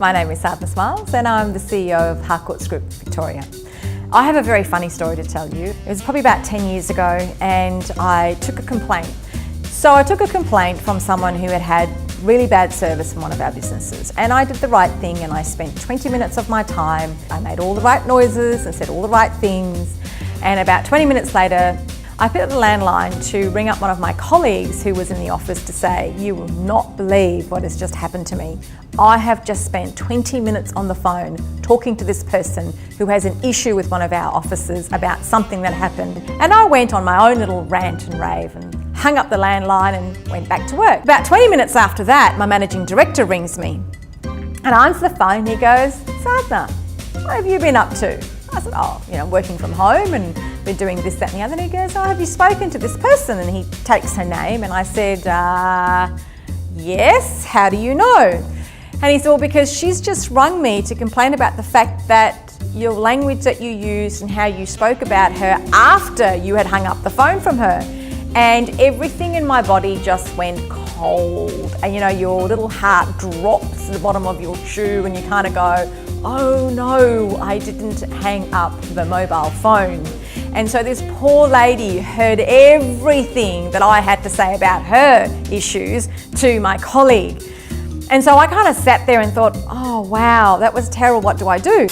My name is Sadhana Smiles and I'm the CEO of Harcourts Victoria. I have a very funny story to tell you. It was probably about 10 years ago and I took a complaint. So I took a complaint from someone who had had really bad service in one of our businesses, and I did the right thing and I spent 20 minutes of my time. I made all the right noises and said all the right things, and about 20 minutes later I picked up the landline to ring up one of my colleagues who was in the office to say, "You will not believe what has just happened to me. I have just spent 20 minutes on the phone talking to this person who has an issue with one of our officers about something that happened." And I went on my own little rant and rave and hung up the landline and went back to work. About 20 minutes after that, my managing director rings me and I answer the phone. He goes, "Sadhana, what have you been up to?" I said, working from home and been doing this, that and the other. And he goes, "Oh, have you spoken to this person?" And he takes her name and I said, "Yes, how do you know?" And he said, "Well, because she's just rung me to complain about the fact that your language that you used and how you spoke about her after you had hung up the phone from her." And everything in my body just went cold. And your little heart drops to the bottom of your shoe and you kind of go, "Oh no, I didn't hang up the mobile phone." And so this poor lady heard everything that I had to say about her issues to my colleague. And so I kind of sat there and thought, "Oh wow, that was terrible, what do I do?"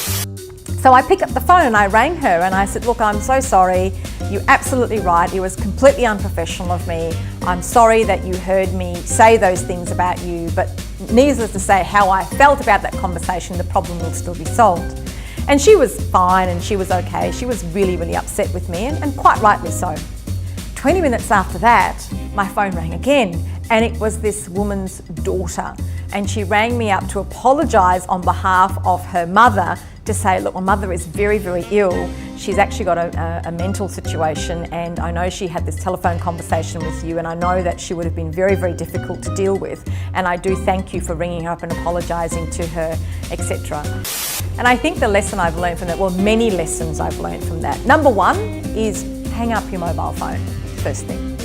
So I picked up the phone and I rang her and I said, "Look, I'm so sorry. You're absolutely right. It was completely unprofessional of me. I'm sorry that you heard me say those things about you, but needless to say how I felt about that conversation, the problem will still be solved." And she was fine and she was okay. She was really, really upset with me and quite rightly so. 20 minutes after that, my phone rang again and it was this woman's daughter. And she rang me up to apologise on behalf of her mother to say, "Look, my mother is very, very ill. She's actually got a mental situation and I know she had this telephone conversation with you and I know that she would have been very, very difficult to deal with. And I do thank you for ringing her up and apologising to her," etc. And I think the lesson I've learned from that, well, many lessons I've learned from that. Number one is hang up your mobile phone, first thing.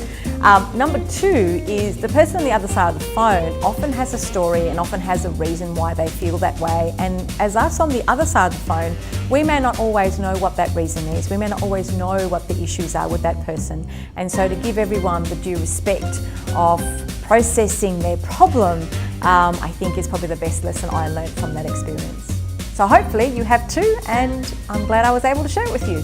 Number two is the person on the other side of the phone often has a story and often has a reason why they feel that way. And as us on the other side of the phone, we may not always know what that reason is. We may not always know what the issues are with that person. And so to give everyone the due respect of processing their problem, I think is probably the best lesson I learned from that experience. So hopefully you have too, and I'm glad I was able to share it with you.